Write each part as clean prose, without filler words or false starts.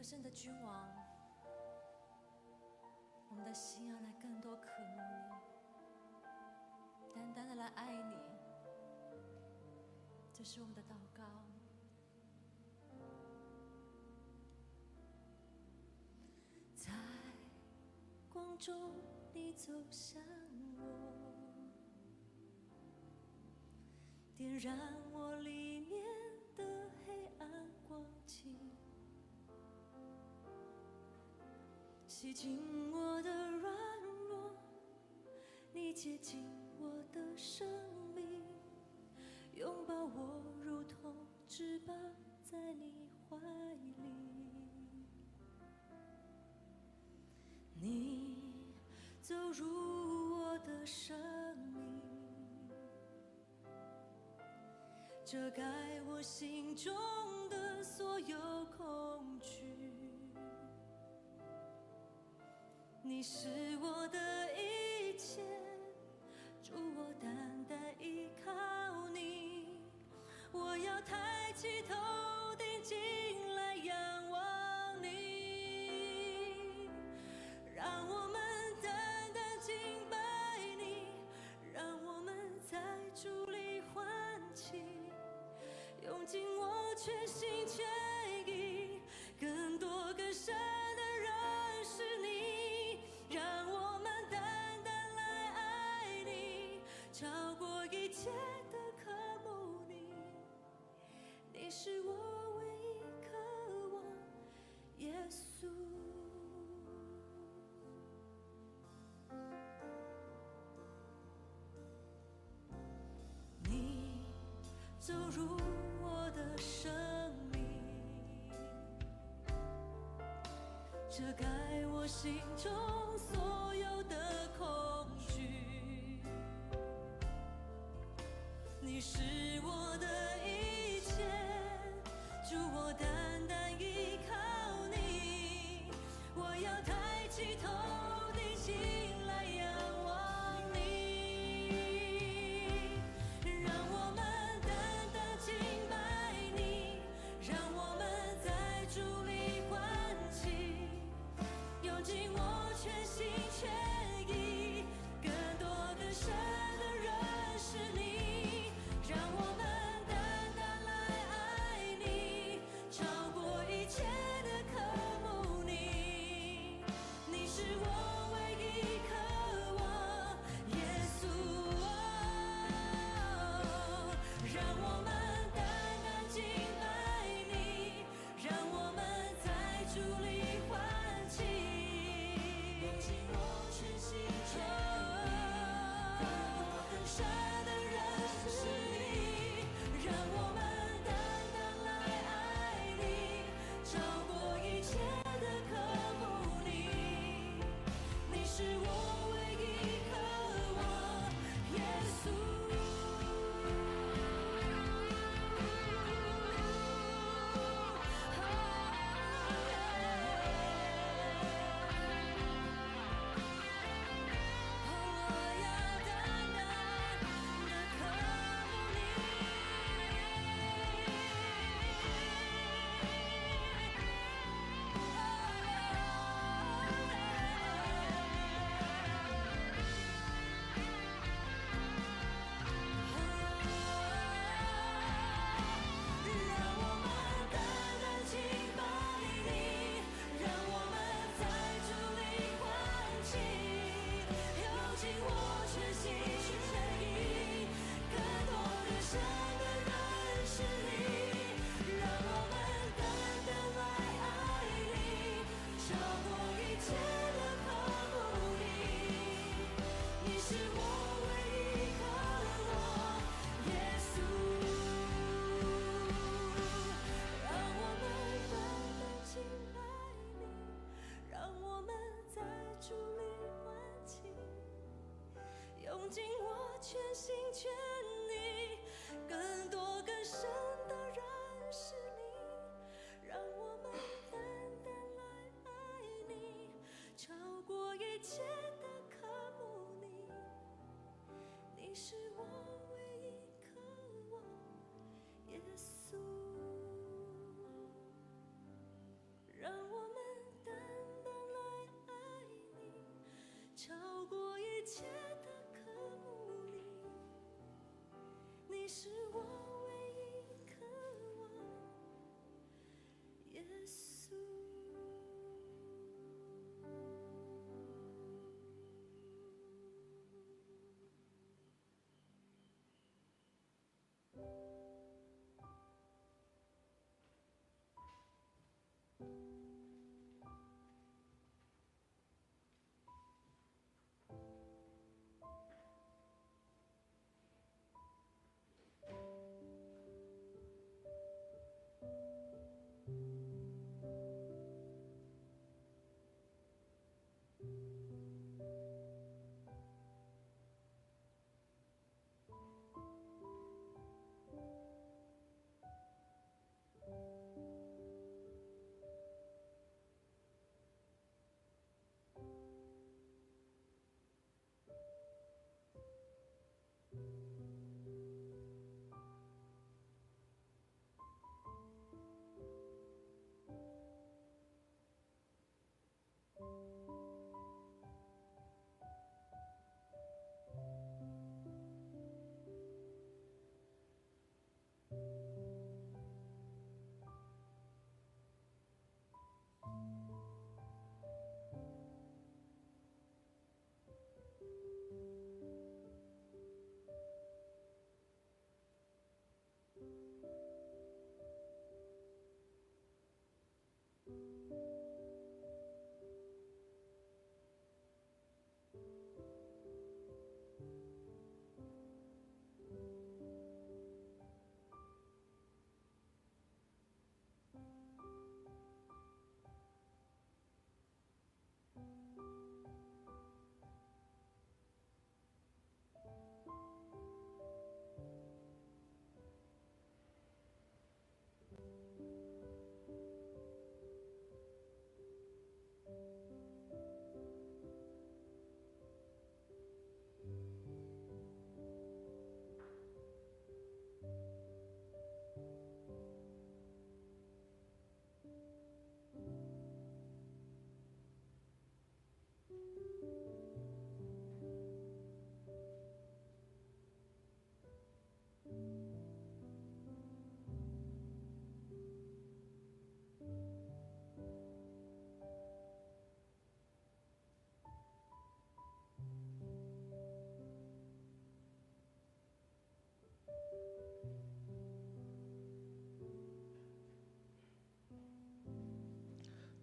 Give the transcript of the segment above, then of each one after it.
胜的君王，我们的心要来更多渴慕你，单单的来爱你，这是我们的祷告。在光中你走向我，点燃我里面的黑暗光景，洗净我的软弱，你接近我的生命，拥抱我如同翅膀在你怀里。你走入我的生命，遮盖我心中的所有恐惧。你是我的一切，主，我单单依靠你。我要抬起头顶进来仰望你，让我们单单敬拜你，让我们在主里欢庆，用尽我全心全意，更多更深的认识你，让我们单单来爱你，超过一切的渴慕你。你是我唯一渴望，耶稣。你走入我的生命，遮盖我心中所有的恐惧。你是我的一切，主，我单单依靠你。我要抬起头顶进来仰望你，让我们单单敬拜你，让我们在主里欢庆，用尽我全心全意，更多更深的认识你，让我们单单来爱你，超过一切的渴慕你。你是我唯一渴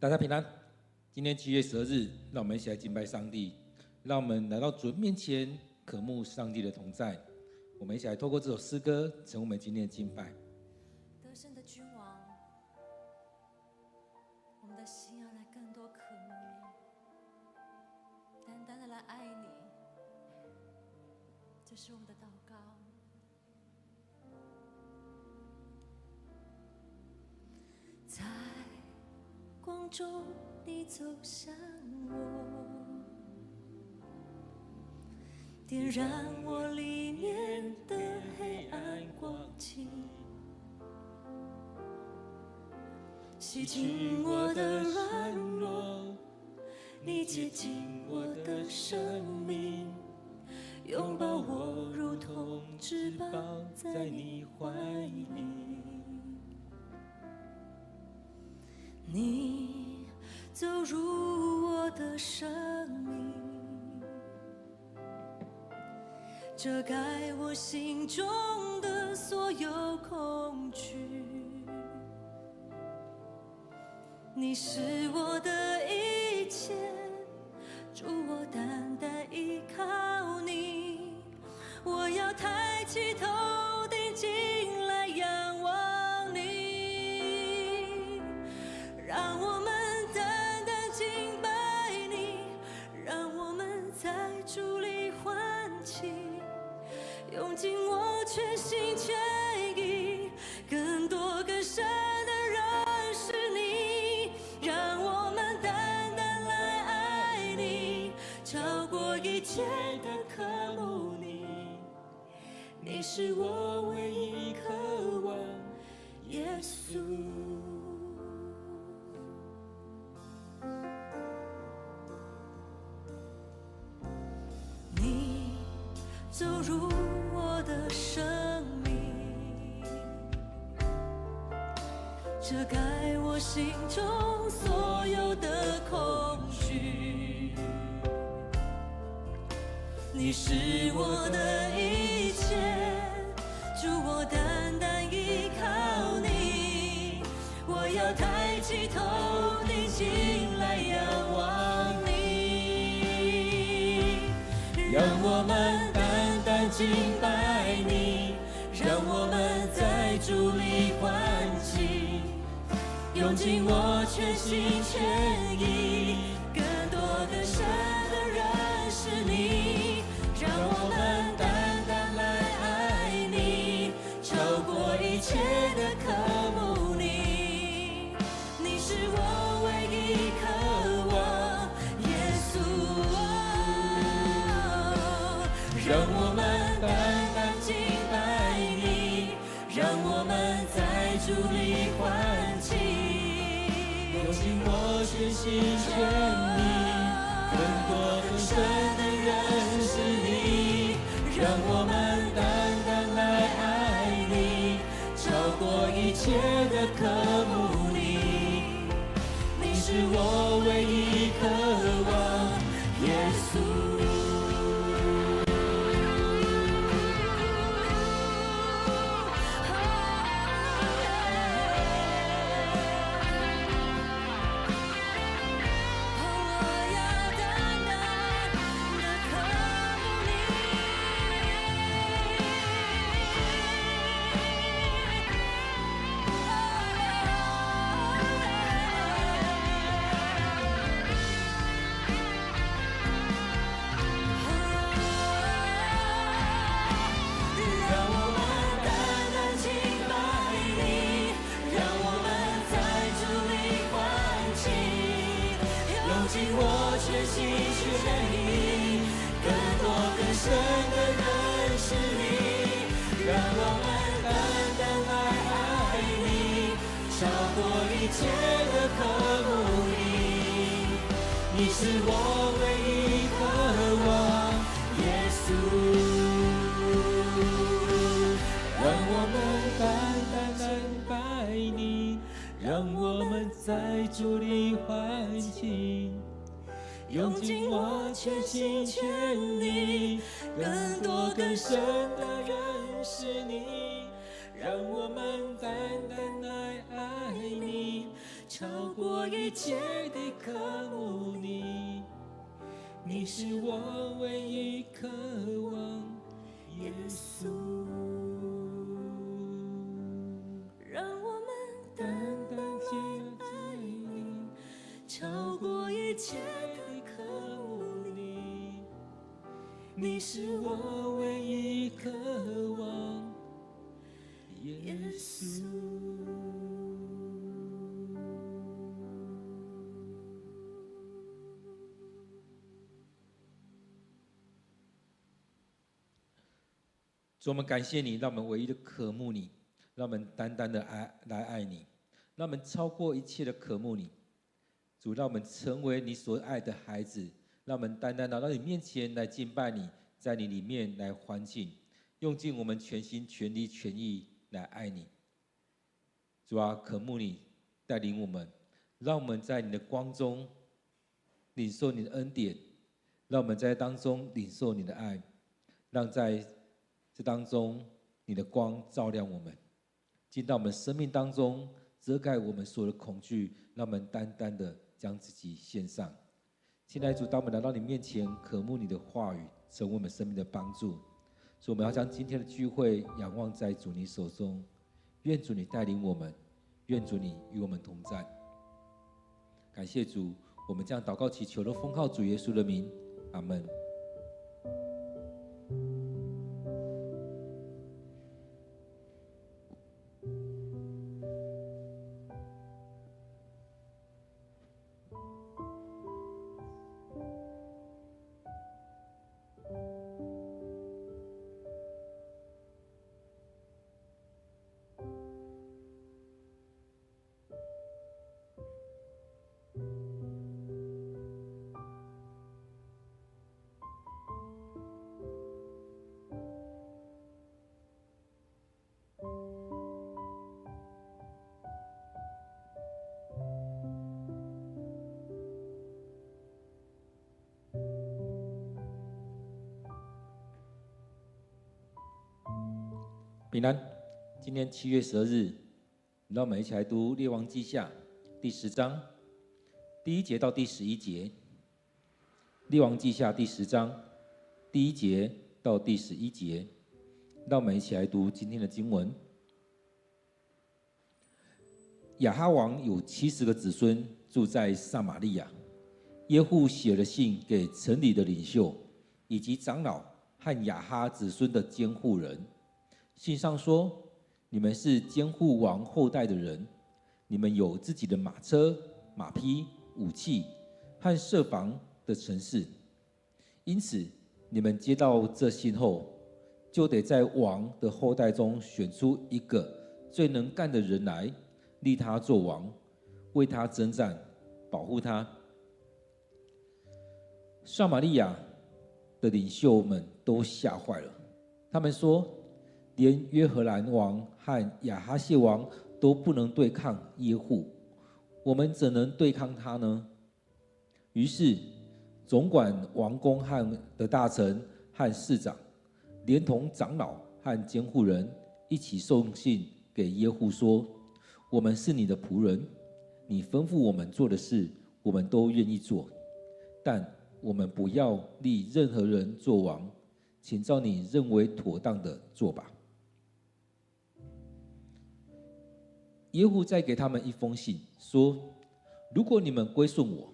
大家平安。今天7月12日，让我们一起来敬拜上帝，让我们来到主面前，渴慕上帝的同在。我们一起来透过这首诗歌，成为我们今天的敬拜。得胜的君王，我们的心要来更多渴慕你，单单的来爱你，这是我们的祷告。在光中你走向我，点燃我里面的黑暗光景，洗净我的软弱，你接近我的生命，拥抱我如同翅膀在你怀里。你走入我的生命，遮盖我心中的所有恐惧。你是我的一切，主，我单单依靠你。我要抬起头顶进来仰望你，让我们单单敬拜你，让我们在主里欢喜，用尽我全心全意，更多更深的认识你，让我们单单来爱你，超过一切的渴慕你。你是我唯一渴望，耶稣。你走入我的生命，遮盖我心中所有的恐惧。你是我的一切，主，我单单依靠你。我要抬起头顶进来仰望你，让我们单单敬拜你，让我们在主里欢喜，用尽我全心全意，更多更深的认识你，让我们单单来爱你，超过一切的渴慕你。你是我唯一渴望，耶稣。让我们单单敬拜你，让我们在主里欢喜，用尽我全心全意，更多更深的认识你，让我们单单来爱你，超过一切的渴慕你。你是我唯一渴望，耶稣。你是我唯一渴望，耶稣。让我们单单拜你，让我们在主里欢喜，用尽我全心全意，更多更深的认识你，让我们单单来爱你，超过一切地渴慕你，你是我唯一渴望，耶稣。让我们单单来爱你，超过一切的渴慕你，你是我唯一渴望，耶稣。主，我们感谢你，让我们唯一的渴慕你，让我们单单的来爱你，让我们超过一切的渴慕你。主，让我们成为你所爱的孩子，让我们单单来到你面前来敬拜你，在你里面来欢庆，用尽我们全心全力全意来爱你。主啊，渴慕你带领我们，让我们在你的光中领受你的恩典，让我们在当中领受你的爱，让在这当中你的光照亮我们，进到我们生命当中，遮盖我们所有的恐惧，让我们单单的将自己献上。亲爱的主，当我们来到你面前，渴慕你的话语，成为我们生命的帮助。所以我们要将今天的聚会仰望在主你手中，愿主你带领我们，愿主你与我们同在。感谢主，我们将祷告祈求的奉靠主耶稣的名，阿们。平安，今天7月12日，让我们一起来读《列王记下》第10章第1节到第11节。《列王记下》第10章第1节到第11节，让我们一起来读今天的经文。亚哈王有70个子孙住在撒玛利亚，耶户写了信给城里的领袖以及长老和亚哈子孙的监护人。信上说：你们是监护王后代的人，你们有自己的马车、马匹、武器和设防的城市。因此，你们接到这信后，就得在王的后代中选出一个最能干的人来，立他做王，为他征战，保护他。撒玛利亚的领袖们都吓坏了，他们说：连约荷兰王和亚哈谢王都不能对抗耶户，我们怎能对抗他呢？于是，总管王宫的大臣和市长，连同长老和监护人一起送信给耶户说：我们是你的仆人，你吩咐我们做的事，我们都愿意做，但我们不要立任何人做王，请照你认为妥当的做吧。耶户再给他们一封信，说：如果你们归顺我，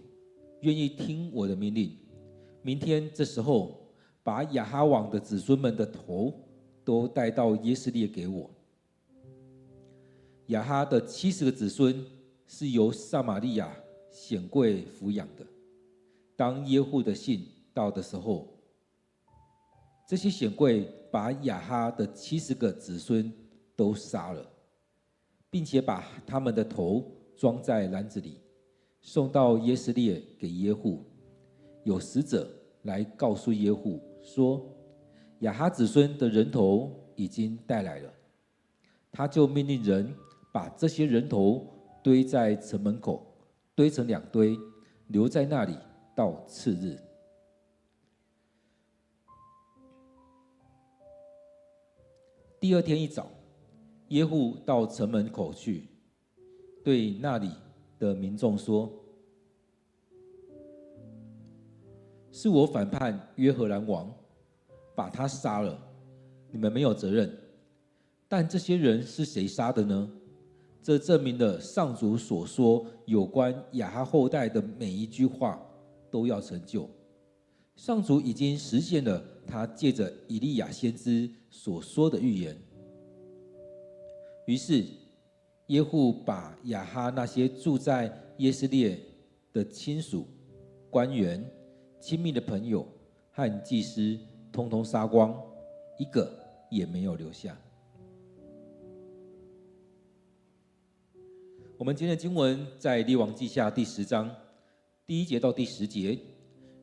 愿意听我的命令，明天这时候把亚哈王的子孙们的头都带到耶斯列给我。亚哈的70个子孙是由撒玛利亚显贵抚养的。当耶户的信到的时候，这些显贵把亚哈的70个子孙都杀了，并且把他们的头装在篮子里，送到耶斯列给耶户。有使者来告诉耶户说：亚哈子孙的人头已经带来了。他就命令人把这些人头堆在城门口，堆成2堆，留在那里到次日。第2天一早，耶户到城门口去，对那里的民众说：是我反叛约荷兰王，把他杀了，你们没有责任。但这些人是谁杀的呢？这证明了上主所说有关亚哈后代的每一句话都要成就。上主已经实现了他借着以利亚先知所说的预言。于是耶户把亚哈那些住在耶斯列的亲属、官员、亲密的朋友和祭司通通杀光，一个也没有留下。我们今天的经文在列王记下第10章第1节到第10节，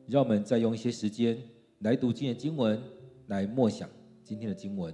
让我们再用一些时间来读今天的经文，来默想今天的经文。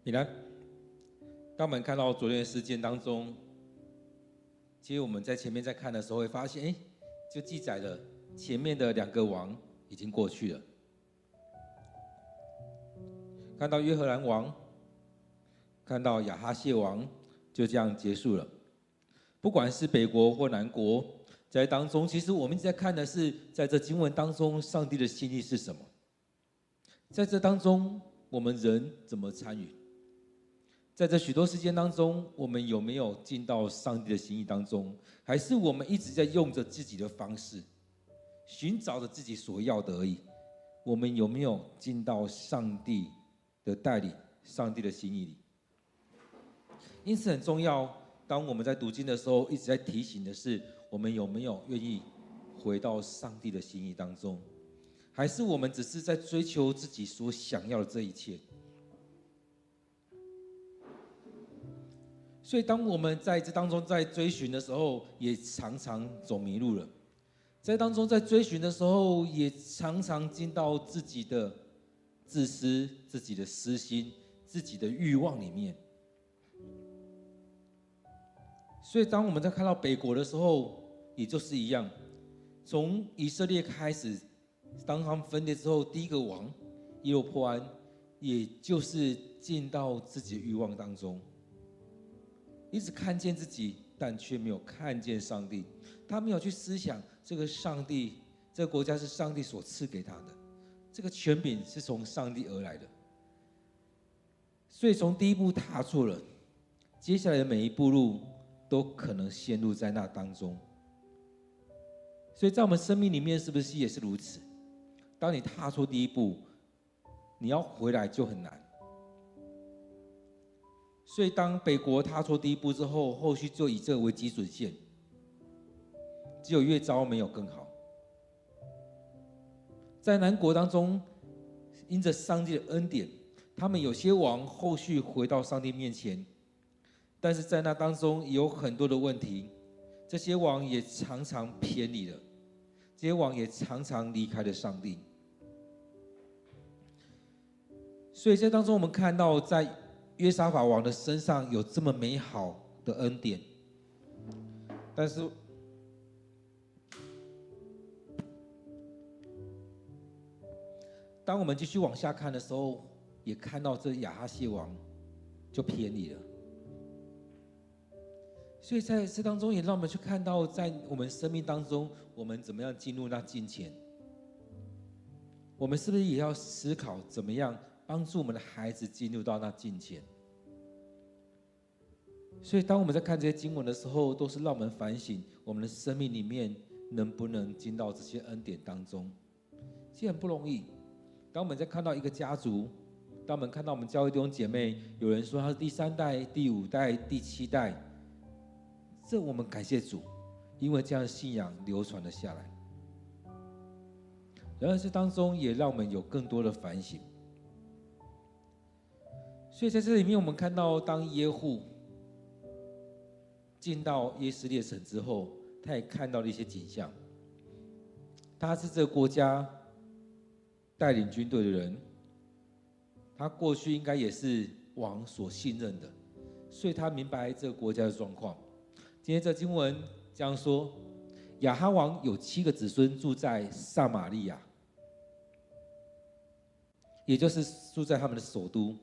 平安。当我们看到昨天的事件当中，其实我们在前面在看的时候会发现，就记载了前面的2个王已经过去了。看到约荷兰王，看到亚哈谢王，就这样结束了。不管是北国或南国，在当中，其实我们一直在看的是，在这经文当中，上帝的心意是什么？在这当中，我们人怎么参与？在这许多事件当中，我们有没有进到上帝的心意当中？还是我们一直在用着自己的方式，寻找着自己所要的而已？我们有没有进到上帝的带领、上帝的心意里？因此很重要，当我们在读经的时候，一直在提醒的是，我们有没有愿意回到上帝的心意当中？还是我们只是在追求自己所想要的这一切？所以当我们在这当中在追寻的时候，也常常走迷路了。在当中在追寻的时候，也常常进到自己的自私、自己的私心、自己的欲望里面。所以当我们在看到北国的时候，也就是一样，从以色列开始，当他们分裂之后，第一个王耶罗波安，也就是进到自己的欲望当中，一直看见自己，但却没有看见上帝。他没有去思想这个上帝，这个国家是上帝所赐给他的，这个权柄是从上帝而来的。所以从第一步踏错了，接下来的每一步路都可能陷入在那当中。所以在我们生命里面，是不是也是如此？当你踏错第一步，你要回来就很难。所以当北国踏错第一步之后，后续就以这个为基准线，只有越糟没有更好。在南国当中，因着上帝的恩典，他们有些王后续回到上帝面前，但是在那当中有很多的问题，这些王也常常偏离了，这些王也常常离开了上帝。所以在当中我们看到，在约沙法王的身上有这么美好的恩典，但是当我们继续往下看的时候，也看到这亚哈谢王就偏离了。所以在这当中也让我们去看到，在我们生命当中，我们怎么样进入那敬虔？我们是不是也要思考怎么样帮助我们的孩子进入到那敬虔？所以当我们在看这些经文的时候，都是让我们反省我们的生命里面能不能进到这些恩典当中。其实很不容易。当我们在看到一个家族，当我们看到我们教会弟兄姐妹，有人说他是第3代、第5代、第7代，这我们感谢主，因为这样的信仰流传了下来。然而这当中也让我们有更多的反省。所以在这里面，我们看到当耶户进到耶斯列城之后，他也看到了一些景象。他是这个国家带领军队的人，他过去应该也是王所信任的，所以他明白这个国家的状况。今天这经文这样说：亚哈王有7个子孙住在撒玛利亚，也就是住在他们的首都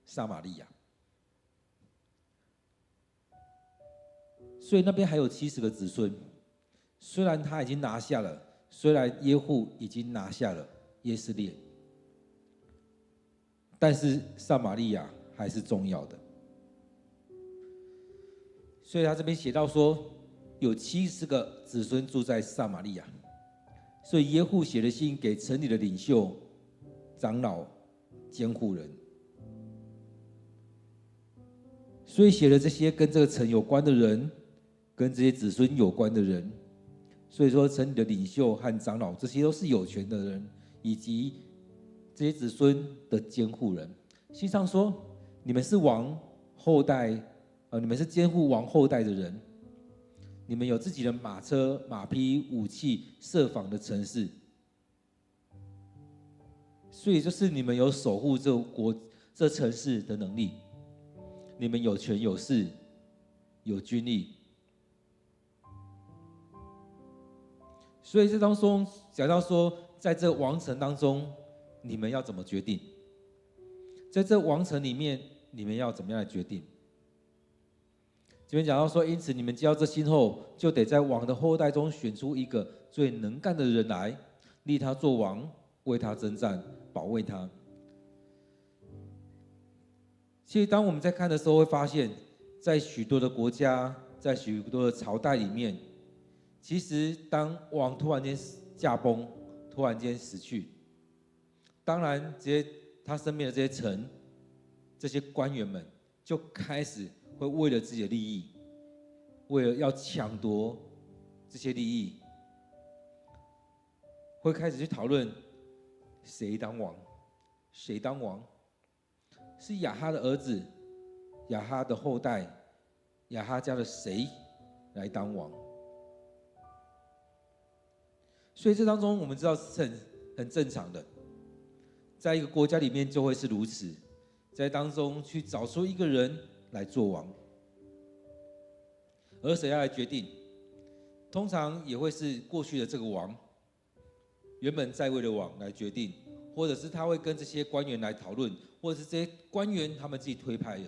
撒玛利亚。所以那边还有70个子孙。虽然他已经拿下了，虽然耶户已经拿下了耶斯列，但是撒玛利亚还是重要的。所以他这边写到说，有70个子孙住在撒玛利亚。所以耶户写了信给城里的领袖、长老、监护人，所以写了这些跟这个城有关的人，跟这些子孙有关的人。所以说城里的领袖和长老，这些都是有权的人，以及这些子孙的监护人。信上说，你们是王后代，你们是监护王后代的人，你们有自己的马车、马匹、武器，设防的城市。所以就是你们有守护这城市的能力。你们有权有势，有军力。所以这当中讲到说，在这王城当中，你们要怎么决定？在这王城里面，你们要怎么样来决定？这边讲到说，因此你们接到这信后，就得在王的后代中选出一个最能干的人来，立他做王，为他征战，保卫他。其实当我们在看的时候，会发现，在许多的国家，在许多的朝代里面，其实当王突然间驾崩，突然间死去，当然这些他身边的这些臣、这些官员们，就开始会为了自己的利益，为了要抢夺这些利益，会开始去讨论谁当王，谁当王。是亚哈的儿子、亚哈的后代、亚哈家的谁来当王？所以这当中我们知道是很正常的，在一个国家里面就会是如此，在当中去找出一个人来做王，而谁要来决定？通常也会是过去的这个王，原本在位的王来决定，或者是他会跟这些官员来讨论。或者是这些官员他们自己推派人，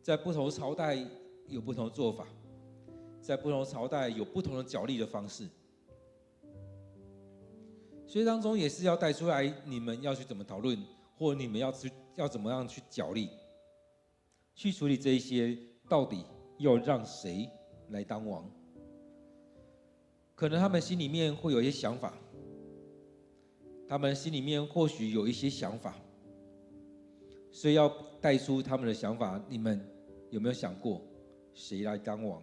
在不同朝代有不同的做法，在不同朝代有不同的角力的方式，所以当中也是要带出来，你们要去怎么讨论，或者你们要怎么样去角力，去处理这一些，到底要让谁来当王？可能他们心里面会有一些想法，他们心里面或许有一些想法。所以要带出他们的想法，你们有没有想过谁来当王？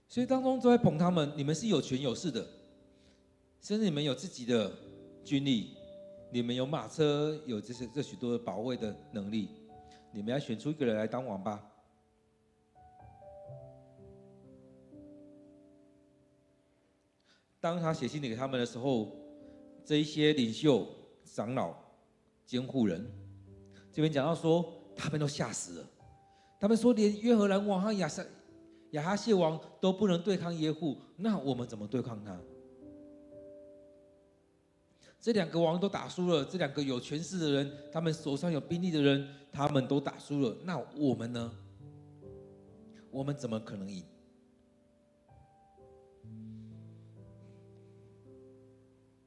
所以当中都在捧他们，你们是有权有势的，甚至你们有自己的军力，你们有马车，有这许多的保卫的能力，你们要选出一个人来当王吧。当他写信给他们的时候，这一些领袖、长老、监护人，这边讲到说，他们都吓死了。他们说，连约荷兰王和亚哈谢王都不能对抗耶户，那我们怎么对抗他？这两个王都打输了，这两个有权势的人，他们手上有兵力的人，他们都打输了，那我们呢？我们怎么可能赢？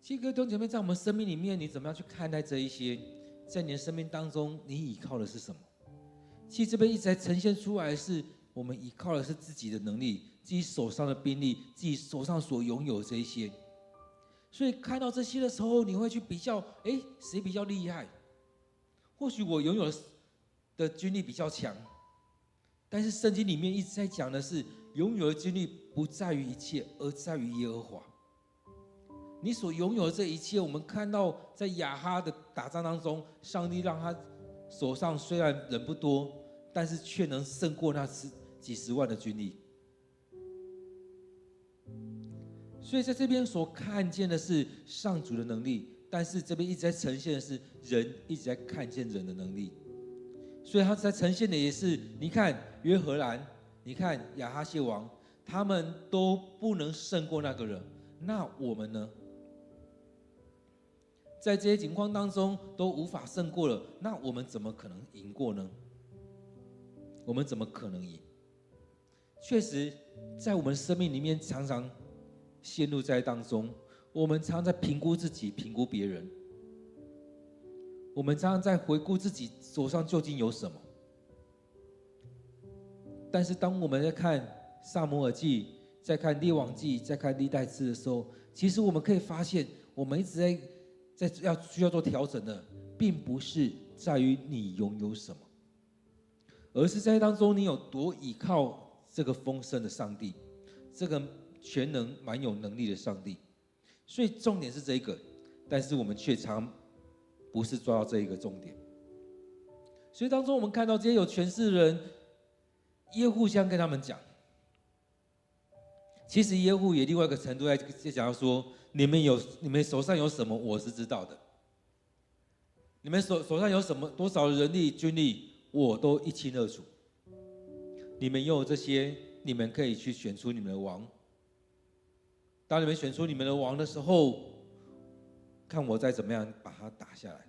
其实各位弟兄姐妹，在我们生命里面，你怎么样去看待这一些？在你的生命当中，你依靠的是什么？其实这边一直在呈现出来的是，我们依靠的是自己的能力，自己手上的兵力，自己手上所拥有的这一些。所以看到这些的时候，你会去比较，谁比较厉害？或许我拥有的军力比较强，但是圣经里面一直在讲的是，拥有的军力不在于一切，而在于耶和华。你所拥有的这一切，我们看到在亚哈的打仗当中，上帝让他手上虽然人不多，但是却能胜过那几十万的军力。所以在这边所看见的是上主的能力，但是这边一直在呈现的是人一直在看见人的能力。所以他在呈现的也是，你看约荷兰，你看亚哈谢王，他们都不能胜过那个人，那我们呢？在这些情况当中都无法胜过了，那我们怎么可能赢过呢？我们怎么可能赢？确实，在我们生命里面常常陷入在当中，我们常常在评估自己、评估别人，我们常常在回顾自己手上究竟有什么。但是当我们在看撒母耳记、在看列王记、在看历代志的时候，其实我们可以发现，我们一直需要做调整的，并不是在于你拥有什么，而是在当中你有多倚靠这个丰盛的上帝，这个全能蛮有能力的上帝。所以重点是这个，但是我们却常不是抓到这一个重点。所以当中我们看到这些有权势的人，耶户这样跟他们讲，其实耶户也另外一个程度在讲到说，你们手上有什么，我是知道的。你们手上有多少的人力军力，我都一清二楚。你们拥有这些，你们可以去选出你们的王。当你们选出你们的王的时候，看我再怎么样把他打下来。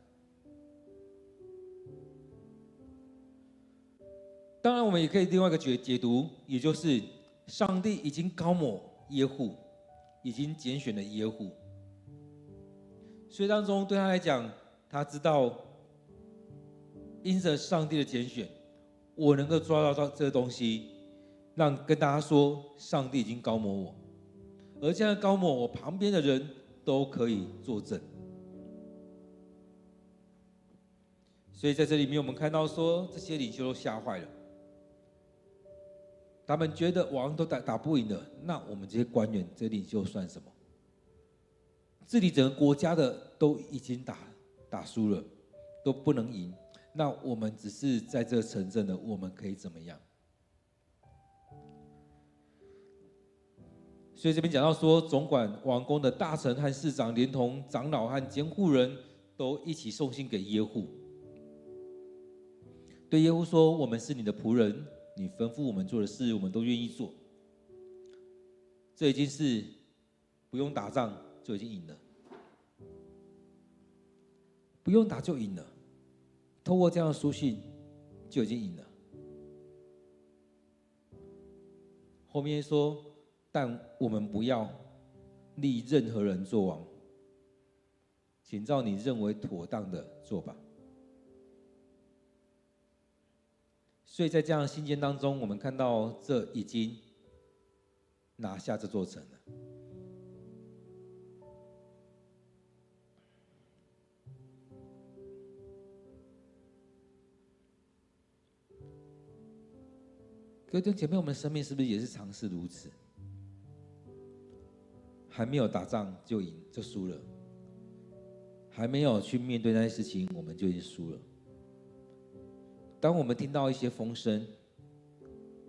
当然，我们也可以另外一个解读，也就是上帝已经膏抹耶户，已经拣选了耶户，所以当中对他来讲，他知道因着上帝的拣选，我能够抓到这个东西，跟大家说，上帝已经膏抹我，而这样的膏抹，我旁边的人都可以作证。所以在这里面，我们看到说，这些领袖都吓坏了。他们觉得王都打不赢了，那我们这些官员、这些领袖算什么？治理整个国家的都已经打输了，都不能赢。那我们只是在这城镇的，我们可以怎么样？所以这边讲到说，总管王宫的大臣和市长，连同长老和监护人都一起送信给耶户，对耶户说：“我们是你的仆人。”你吩咐我们做的事，我们都愿意做。这已经是不用打仗就已经赢了，不用打就赢了。透过这样的书信就已经赢了。后面说，但我们不要立任何人做王，请照你认为妥当的做吧。所以在这样的信件当中，我们看到这已经拿下这座城了。各位弟兄姐妹，我们的生命是不是也是常是如此？还没有打仗就赢就输了，还没有去面对那些事情，我们就已经输了。当我们听到一些风声，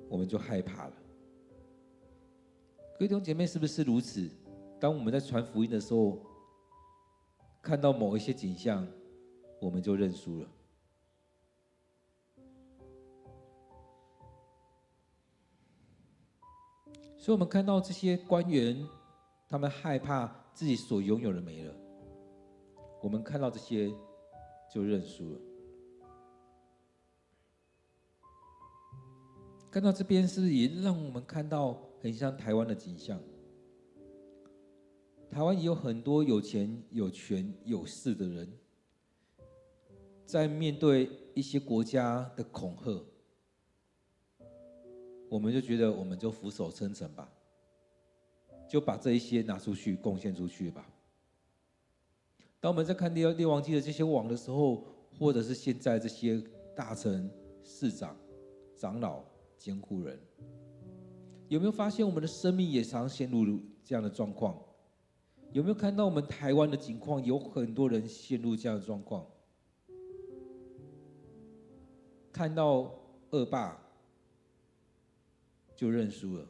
我们就害怕了。各位弟兄姐妹，是不是如此？当我们在传福音的时候，看到某一些景象，我们就认输了。所以我们看到这些官员，他们害怕自己所拥有的没了，我们看到这些就认输了。看到这边，是不是也让我们看到很像台湾的景象？台湾也有很多有钱、有权、有势的人，在面对一些国家的恐吓，我们就觉得我们就俯首称臣吧，就把这一些拿出去贡献出去吧。当我们在看列王记的这些王的时候，或者是现在这些大臣、市长、长老、监护人，有没有发现我们的生命也常陷入这样的状况？有没有看到我们台湾的情况，有很多人陷入这样的状况？看到恶霸就认输了，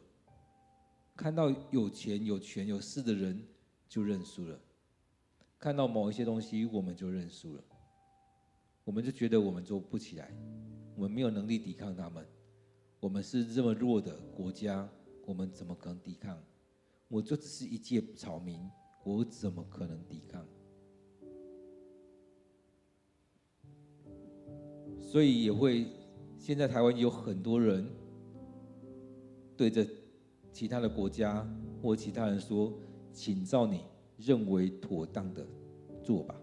看到有钱、有权、有势的人就认输了，看到某一些东西我们就认输了，我们就觉得我们做不起来，我们没有能力抵抗他们。我们是这么弱的国家，我们怎么可能抵抗？我就只是一介草民，我怎么可能抵抗？所以也会，现在台湾有很多人对着其他的国家或其他人说：“请照你认为妥当的做吧。”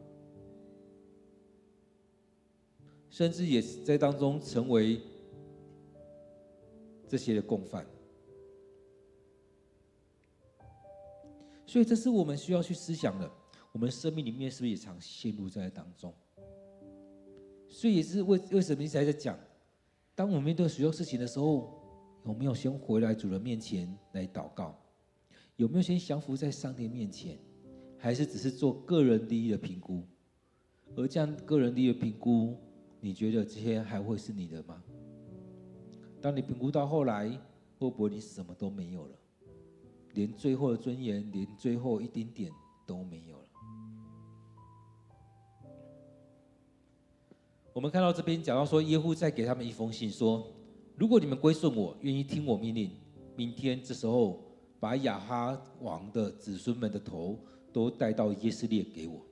甚至也在当中成为这些的共犯。所以这是我们需要去思想的，我们生命里面是不是也常陷入在当中？所以也是为什么一直在讲，当我们面对许多事情的时候，有没有先回来主人面前来祷告？有没有先降服在上帝面前？还是只是做个人利益的评估？而这样个人利益的评估，你觉得这些还会是你的吗？当你评估到后来，会不会你什么都没有了，连最后的尊严，连最后一丁点都没有了？我们看到这边讲到说，耶户再给他们一封信说，如果你们归顺我，愿意听我命令，明天这时候把亚哈王的子孙们的头都带到耶斯列给我。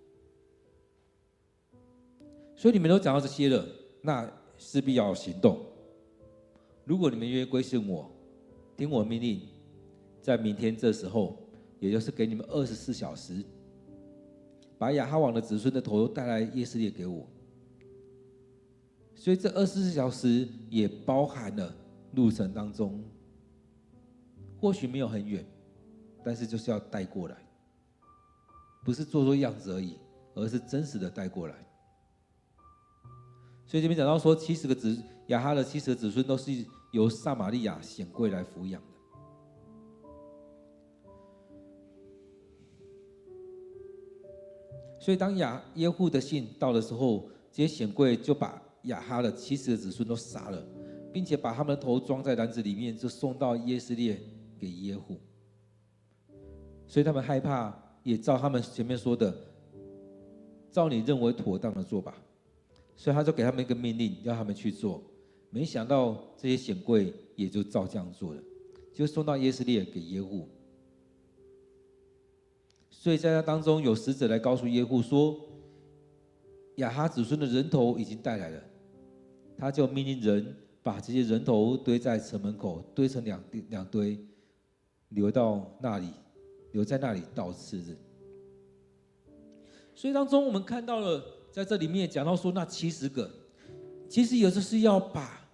所以你们都讲到这些了，那势必要行动。如果你们愿意归顺我，听我命令，在明天这时候，也就是给你们24小时，把亚哈王的子孙的头带来耶斯列给我。所以这24小时也包含了路程当中，或许没有很远，但是就是要带过来，不是做做样子而已，而是真实的带过来。所以这边讲到说，亚哈的70个子孙都是由撒玛利亚显贵来抚养的。所以当耶户的信到的时候，这些显贵就把亚哈的70个子孙都杀了，并且把他们的头装在篮子里面，就送到耶斯列给耶户。所以他们害怕，也照他们前面说的，照你认为妥当的做吧。所以他就给他们一个命令，要他们去做。没想到这些显贵也就照这样做了，就送到耶斯列给耶户。所以在那当中有使者来告诉耶户说，亚哈子孙的人头已经带来了。他就命令人把这些人头堆在城门口，堆成两堆，留在那里到次日。所以当中我们看到了，在这里面讲到说，那70个，其实也就是要把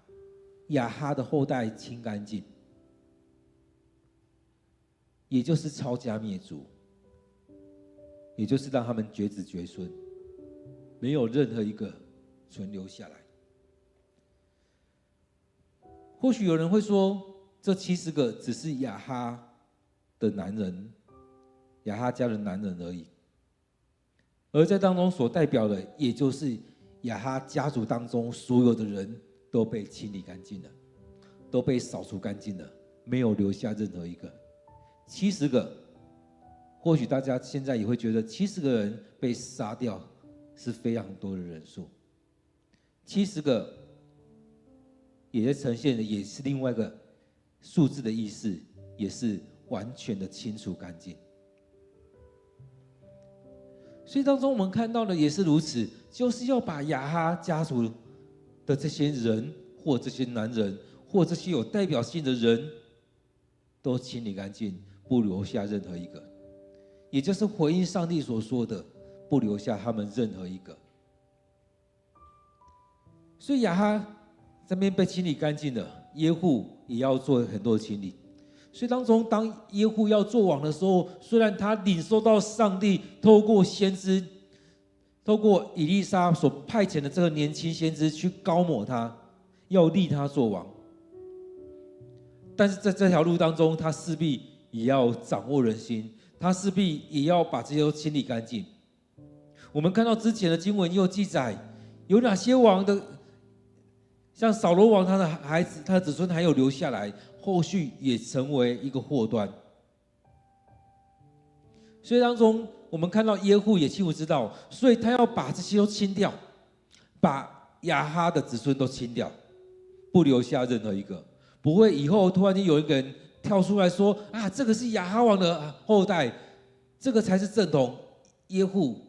亚哈的后代清干净，也就是抄家灭族，也就是让他们绝子绝孙，没有任何一个存留下来。或许有人会说，这70个只是亚哈的男人，亚哈家的男人而已，而在当中所代表的，也就是亚哈家族当中所有的人都被清理干净了，都被扫除干净了，没有留下任何一个。70个，或许大家现在也会觉得70个人被杀掉是非常多的人数，70个也在呈现的也是另外一个数字的意思，也是完全的清除干净。所以当中我们看到的也是如此，就是要把亚哈家族的这些人，或这些男人，或这些有代表性的人，都清理干净，不留下任何一个，也就是回应上帝所说的，不留下他们任何一个。所以亚哈这边被清理干净了，耶户也要做很多的清理。所以当中，当耶户要做王的时候，虽然他领受到上帝透过先知，透过以利沙所派遣的这个年轻先知去膏抹他，要立他做王，但是在这条路当中，他势必也要掌握人心，他势必也要把这些都清理干净。我们看到之前的经文又记载，有哪些王的，像扫罗王，他的孩子、他的子孙还有留下来，后续也成为一个祸端。所以当中我们看到耶户也清楚知道，所以他要把这些都清掉，把亚哈的子孙都清掉，不留下任何一个，不会以后突然间有一个人跳出来说啊，这个是亚哈王的后代，这个才是正统，耶户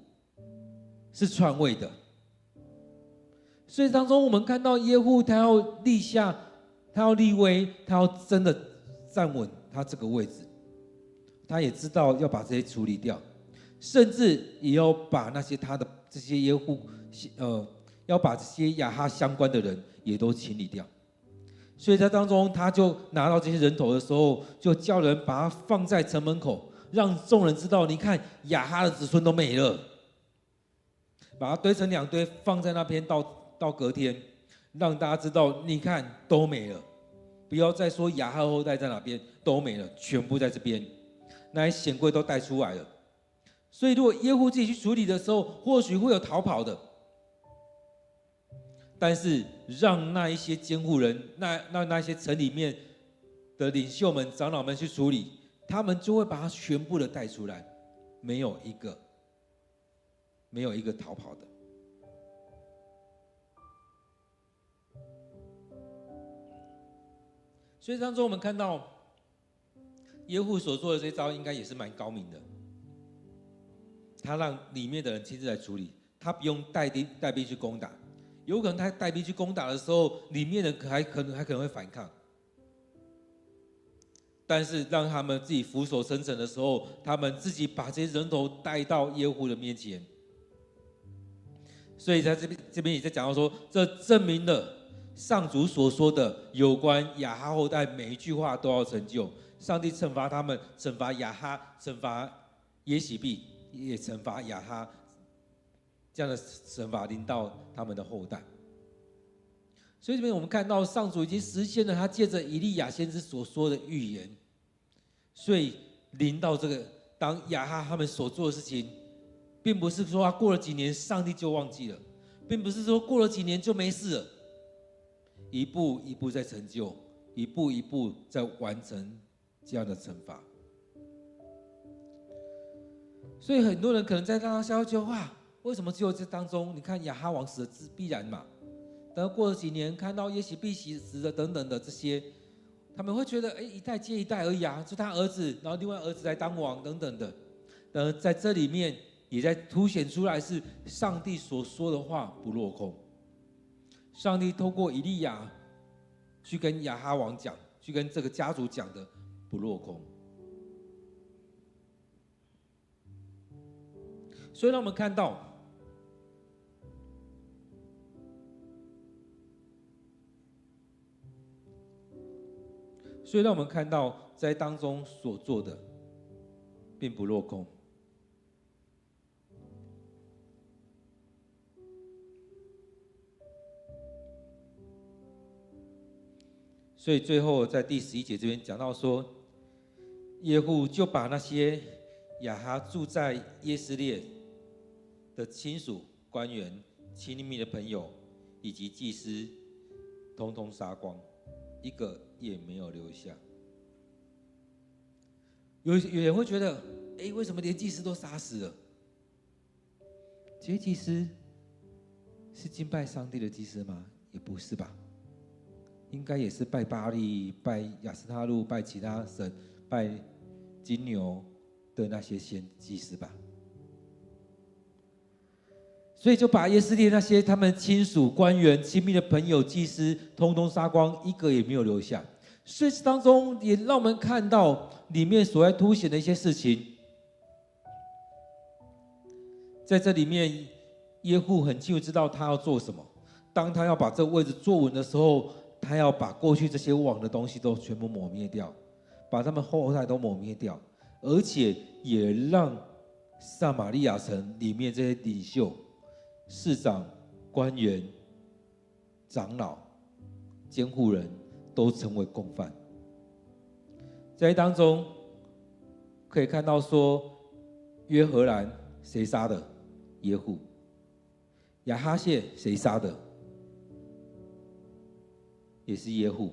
是篡位的。所以当中我们看到耶户他要立下，他要立威，他要真的站稳他这个位置，他也知道要把这些处理掉，甚至也要把那些他的这些耶户，要把这些亚哈相关的人也都清理掉。所以在当中，他就拿到这些人头的时候，就叫人把它放在城门口，让众人知道，你看亚哈的子孙都没了，把它堆成2堆，放在那边到隔天，让大家知道，你看都没了，不要再说亚哈后代在哪边，都没了，全部在这边，那些显贵都带出来了。所以如果耶户自己去处理的时候，或许会有逃跑的，但是让那一些监护人，那些城里面的领袖们、长老们去处理，他们就会把它全部的带出来，没有一个逃跑的。所以当中我们看到耶户所做的这招应该也是蛮高明的，他让里面的人亲自来处理，他不用带兵去攻打，有可能他带兵去攻打的时候，里面的人还可能会反抗，但是让他们自己俯首称臣的时候，他们自己把这些人头带到耶户的面前。所以在这边也在讲到说，这证明了上主所说的有关亚哈后代每一句话都要成就。上帝惩罚他们，惩罚亚哈，惩罚耶洗别，也惩罚亚哈，这样的惩罚临到他们的后代。所以这边我们看到上主已经实现了他借着以利亚先知所说的预言，所以临到这个当亚哈他们所做的事情，并不是说他过了几年上帝就忘记了，并不是说过了几年就没事了，一步一步在成就，一步一步在完成这样的惩罚。所以很多人可能在当下就哇，为什么只有这当中？你看亚哈王死的必然嘛，等过了几年，看到耶洗别死的等等的这些，他们会觉得一代接一代而已啊，就他儿子，然后另外儿子来当王等等的。在这里面也在凸显出来是上帝所说的话不落空。上帝透过以利亚去跟亚哈王讲，去跟这个家族讲的不落空。所以让我们看到，在当中所做的并不落空。所以最后在第11节这边讲到说，耶户就把那些亚哈住在耶斯列的亲属、官员、亲密的朋友以及祭司，统统杀光，一个也没有留下。有人会觉得，为什么连祭司都杀死了？这些祭司是敬拜上帝的祭司吗？也不是吧，应该也是拜巴力、拜亚斯他路、拜其他神、拜金牛的那些祭司吧。所以就把耶斯列那些他们亲属、官员、亲密的朋友、祭司，通通杀光，一个也没有留下。所以当中也让我们看到里面所在凸显的一些事情。在这里面，耶户很清楚知道他要做什么。当他要把这个位置坐稳的时候，他要把过去这些王的东西都全部抹灭掉，把他们后代都抹灭掉，而且也让撒玛利亚城里面这些领袖、市长、官员、长老、监护人都成为共犯。在当中可以看到说，约荷兰谁杀的？耶户。亚哈谢谁杀的？也是耶户。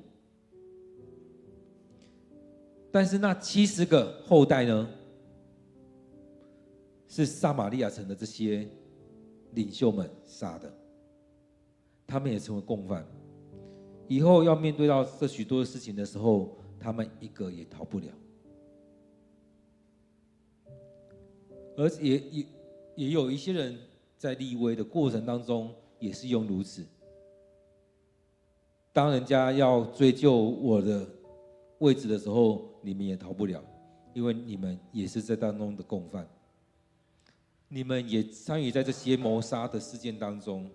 但是那70个后代呢，是撒玛利亚城的这些领袖们杀的，他们也成为共犯。以后要面对到这许多的事情的时候，他们一个也逃不了。而且也有一些人在立威的过程当中也是用如此。当人家要追究我的位置的时候，你们也逃不了，因为你们也是在当中的共犯，你们也参与在这些谋杀的事件当中，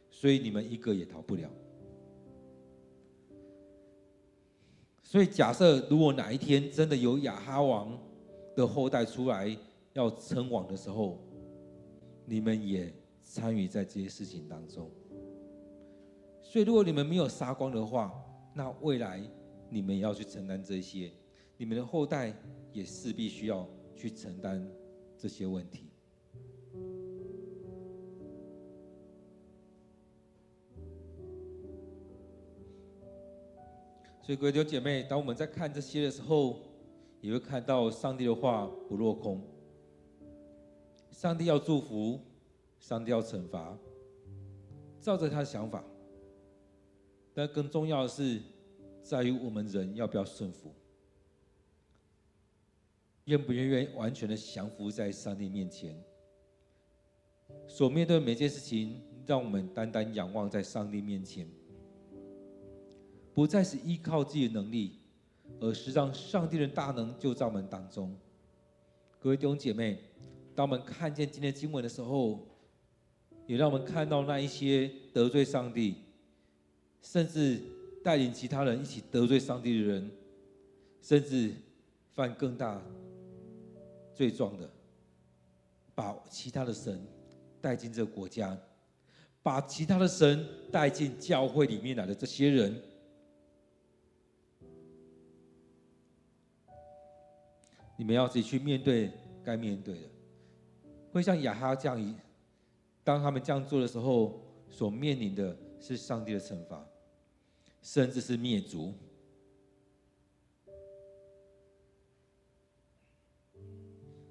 所以你们一个也逃不了。所以假设如果哪一天真的有亚哈王的后代出来要称王的时候，你们也参与在这些事情当中。所以如果你们没有杀光的话，那未来你们也要去承担这些，你们的后代也势必需要去承担这些问题。所以各位弟兄姐妹，当我们在看这些的时候，也会看到上帝的话不落空。上帝要祝福，上帝要惩罚，照着他的想法。但更重要的是，在于我们人要不要顺服，愿不愿意完全的降服在上帝面前。所面对的每件事情，让我们单单仰望在上帝面前，不再是依靠自己的能力，而是让上帝的大能就在我们当中。各位弟兄姐妹，当我们看见今天的经文的时候，也让我们看到那一些得罪上帝，甚至带领其他人一起得罪上帝的人，甚至犯更大罪状的，把其他的神带进这个国家，把其他的神带进教会里面来的这些人，你们要自己去面对该面对的。会像亚哈这样，当他们这样做的时候，所面临的是上帝的惩罚，甚至是灭族。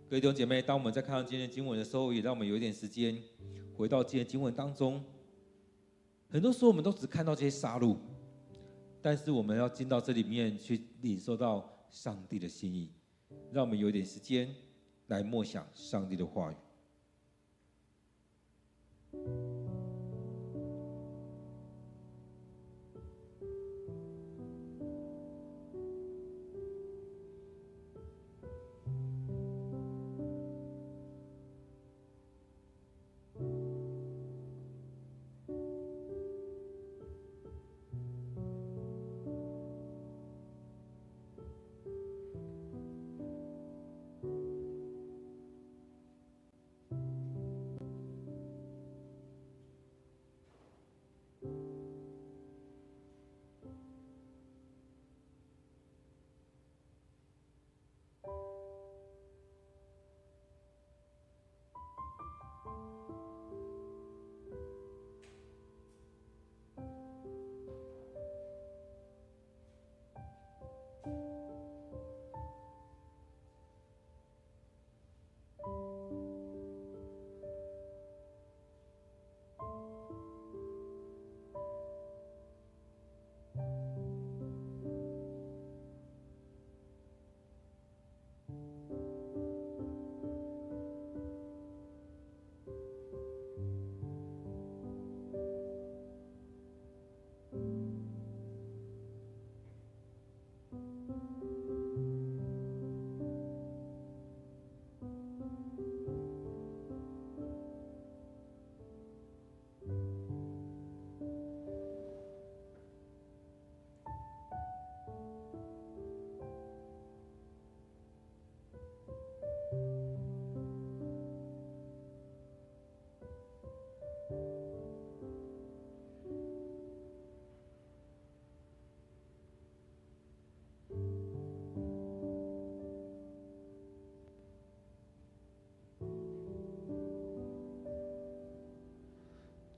各位弟兄姐妹，当我们在看到今天的经文的时候，也让我们有一点时间回到今天的经文当中。很多时候我们都只看到这些杀戮，但是我们要进到这里面去领受到上帝的心意。让我们有一点时间来默想上帝的话语。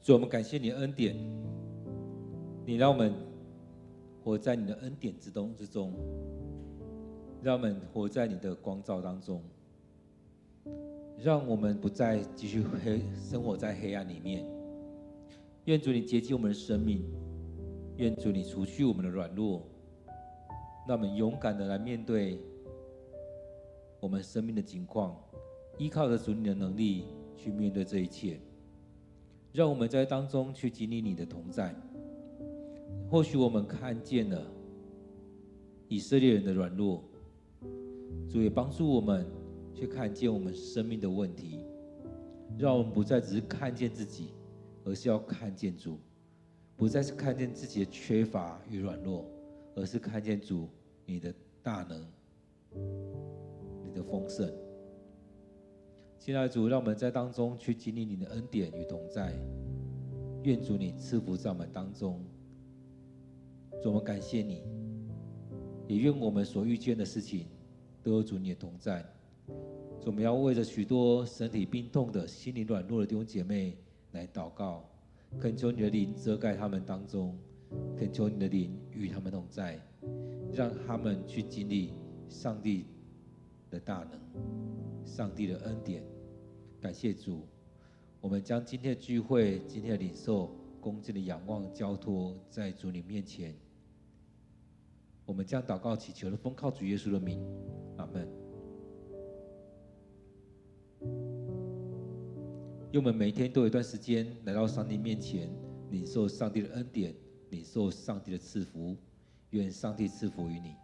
主，我们感谢你的恩典，你让我们活在你的恩典之中，让我们活在你的光照当中，让我们不再继续生活在黑暗里面。愿主你洁净我们的生命，愿主你除去我们的软弱，让我们勇敢的来面对我们生命的境况，依靠着主你的能力去面对这一切。让我们在当中去经历你的同在。或许我们看见了以色列人的软弱，主也帮助我们去看见我们生命的问题，让我们不再只是看见自己，而是要看见主；不再是看见自己的缺乏与软弱，而是看见主你的大能、你的丰盛。亲爱的主，让我们在当中去经历你的恩典与同在。愿主你赐福在我们当中。主，我们感谢你，也愿我们所遇见的事情都有主你的同在。主，我们要为着许多身体病痛的、心灵软弱的弟兄姐妹来祷告，恳求你的灵遮盖他们当中，恳求你的灵与他们同在，让他们去经历上帝的大能、上帝的恩典。感谢主，我们将今天的聚会、今天的领受、恭敬的仰望、交托在主你面前。我们将祷告祈求的奉靠主耶稣的名，阿门。愿我们每一天都有一段时间来到上帝面前，领受上帝的恩典，领受上帝的赐福。愿上帝赐福于你。